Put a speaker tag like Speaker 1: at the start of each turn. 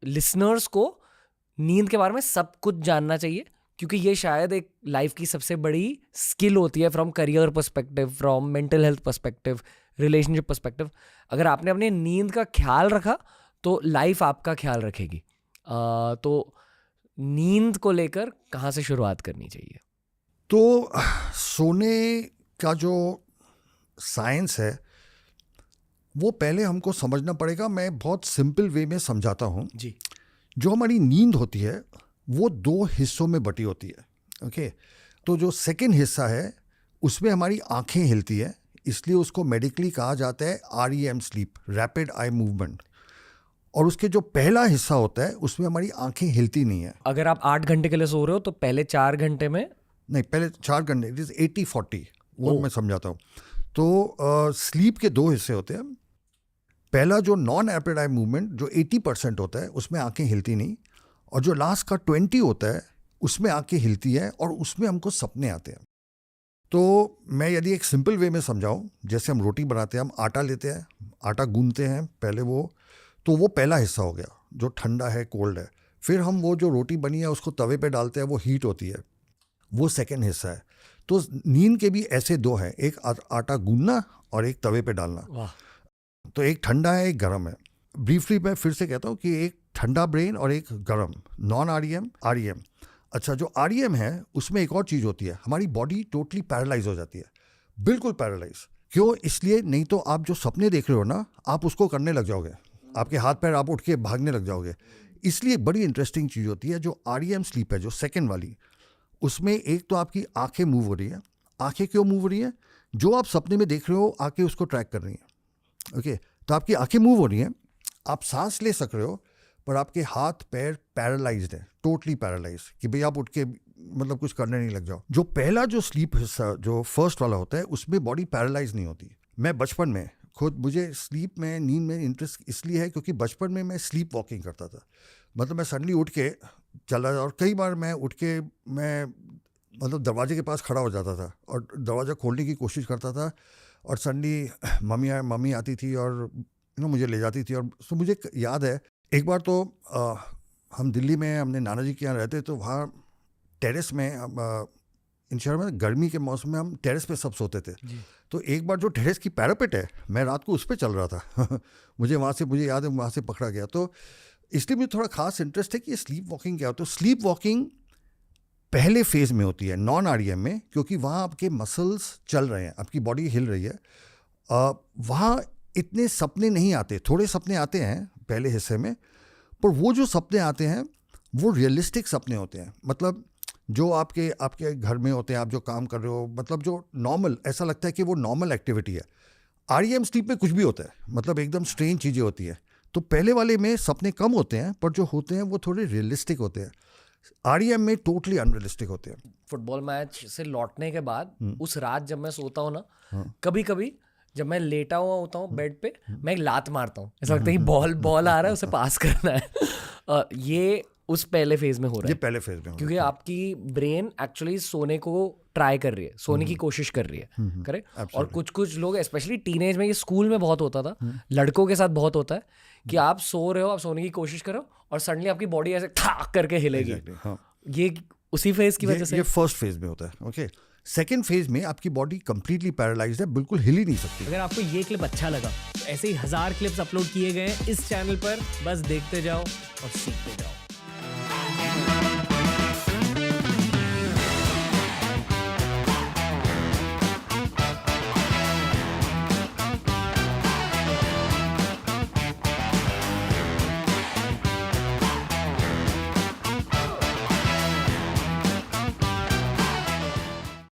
Speaker 1: Listeners को नींद के बारे में सब कुछ जानना चाहिए, क्योंकि ये शायद एक लाइफ की सबसे बड़ी स्किल होती है, from career perspective, from mental health perspective, relationship perspective. अगर आपने अपने नींद का ख्याल रखा तो लाइफ आपका ख्याल रखेगी। तो नींद को लेकर कहाँ से शुरुआत करनी चाहिए?
Speaker 2: तो सोने का जो साइंस है वो पहले हमको समझना पड़ेगा। मैं बहुत सिंपल वे में समझाता हूँ
Speaker 1: जी।
Speaker 2: जो हमारी नींद होती है वो 2 हिस्सों में बटी होती है। ओके, तो जो सेकंड हिस्सा है उसमें हमारी आंखें हिलती है, इसलिए उसको मेडिकली कहा जाता है REM sleep, rapid eye movement. और उसके जो पहला हिस्सा होता है उसमें हमारी आंखें हिलती नहीं है।
Speaker 1: अगर आप 8 घंटे के लिए सो रहे हो तो पहले 4 घंटे में
Speaker 2: नहीं, पहले 4 घंटे, इट इज 80-40, वो मैं समझाता हूँ। तो स्लीप के 2 हिस्से होते हैं। पहला जो नॉन रैपिड आई मूवमेंट जो 80% होता है उसमें आंखें हिलती नहीं, और जो लास्ट का 20 होता है उसमें आंखें हिलती है और उसमें हमको सपने आते हैं। तो मैं यदि एक सिंपल वे में समझाऊं, जैसे हम रोटी बनाते हैं, हम आटा लेते हैं, आटा गूंथते हैं पहले, वो पहला हिस्सा हो गया जो ठंडा है, कोल्ड है। फिर हम वो जो रोटी बनी है उसको तवे पे डालते हैं, वो हीट होती है, वो सेकेंड हिस्सा है। तो नींद के भी ऐसे 2 हैं, एक आटा गूंदना और एक तवे पे डालना।
Speaker 1: वाह।
Speaker 2: तो एक ठंडा है, एक गर्म है। ब्रीफली मैं फिर से कहता हूँ कि एक ठंडा ब्रेन और एक गर्म, नॉन REM। अच्छा, जो REM है उसमें एक और चीज़ होती है, हमारी बॉडी टोटली पैरालाइज हो जाती है, बिल्कुल पैरालाइज। क्यों? इसलिए नहीं तो आप जो सपने देख रहे हो ना, आप उसको करने लग जाओगे, आपके हाथ पैर, आप उठ के भागने लग जाओगे। इसलिए बड़ी इंटरेस्टिंग चीज़ होती है जो REM स्लीप है, जो सेकेंड वाली, उसमें एक तो आपकी आंखें मूव हो रही है। आंखें क्यों मूव हो रही है? जो आप सपने में देख रहे हो आंखें उसको ट्रैक कर रही हैं। ओके, तो आपकी आंखें मूव हो रही हैं, आप सांस ले सक रहे हो, पर आपके हाथ पैर पैरालाइज्ड है, टोटली पैरालाइज, कि भाई आप उठ के मतलब कुछ करने नहीं लग जाओ। जो पहला जो स्लीप हिस्सा, जो फर्स्ट वाला होता है, उसमें बॉडी पैरालाइज नहीं होती। मैं बचपन में खुद, मुझे स्लीप में, नींद में इंटरेस्ट इसलिए है क्योंकि बचपन में मैं स्लीप वॉकिंग करता था। मतलब मैं सडनली उठ के चला, और कई बार मैं उठ के मैं मतलब दरवाजे के पास खड़ा हो जाता था और दरवाज़ा खोलने की कोशिश करता था, और सडनली मम्मी आती थी और मुझे ले जाती थी। और तो मुझे याद है एक बार तो हम दिल्ली में हमने नाना जी के यहाँ रहते, तो वहाँ टेरेस में, इन शहर में गर्मी के मौसम में हम टेरेस पे सब सोते थे। तो एक बार जो टेरेस की पैरापेट है, मैं रात को उस पर चल रहा था मुझे याद है वहाँ से पकड़ा गया। तो इसलिए मुझे थोड़ा खास इंटरेस्ट है कि स्लीप वॉकिंग क्या होता है। स्लीप वॉकिंग पहले फेज में होती है, नॉन REM में, क्योंकि वहाँ आपके मसल्स चल रहे हैं, आपकी बॉडी हिल रही है। वहाँ इतने सपने नहीं आते, थोड़े सपने आते हैं पहले हिस्से में, पर वो जो सपने आते हैं वो रियलिस्टिक सपने होते हैं। मतलब जो आपके घर में होते हैं, आप जो काम कर रहे हो, मतलब जो नॉर्मल, ऐसा लगता है कि वो नॉर्मल एक्टिविटी है। REM स्लीप में कुछ भी होता है, मतलब एकदम स्ट्रेंज चीज़ें होती हैं। तो पहले वाले में सपने कम होते हैं, पर जो होते हैं वो थोड़े रियलिस्टिक होते हैं। REM में टोटली अनरियलिस्टिक होते हैं।
Speaker 1: फुटबॉल मैच से लौटने के बाद उस रात जब मैं सोता हूँ ना, कभी कभी जब मैं लेटा हुआ होता हूँ बेड पे, मैं एक लात मारता हूँ, ऐसा लगता है कि बॉल आ रहा है, उसे पास करना है। ये उस पहले फेज में हो रहा है।
Speaker 2: ये पहले फेज में,
Speaker 1: क्योंकि आपकी ब्रेन एक्चुअली सोने को ट्राई कर रही है, सोने की कोशिश कर रही है, करेक्ट। और कुछ लोग, स्पेशली टीनेज में, ये स्कूल में बहुत होता था, लड़कों के साथ बहुत होता है कि आप सो रहे हो, आप सोने की कोशिश करो और सडनली आपकी बॉडी ऐसे ठाक करके हिलेगी। ये उसी फेज की वजह से,
Speaker 2: ये फर्स्ट फेज में होता है। ओके, सेकेंड फेज में आपकी बॉडी कंप्लीटली पैरालाइज्ड है, बिल्कुल हिल ही नहीं सकती।
Speaker 1: अगर आपको ये क्लिप अच्छा लगा तो ऐसे ही 1000 क्लिप्स अपलोड किए गए हैं इस चैनल पर, बस देखते जाओ और सीखते जाओ।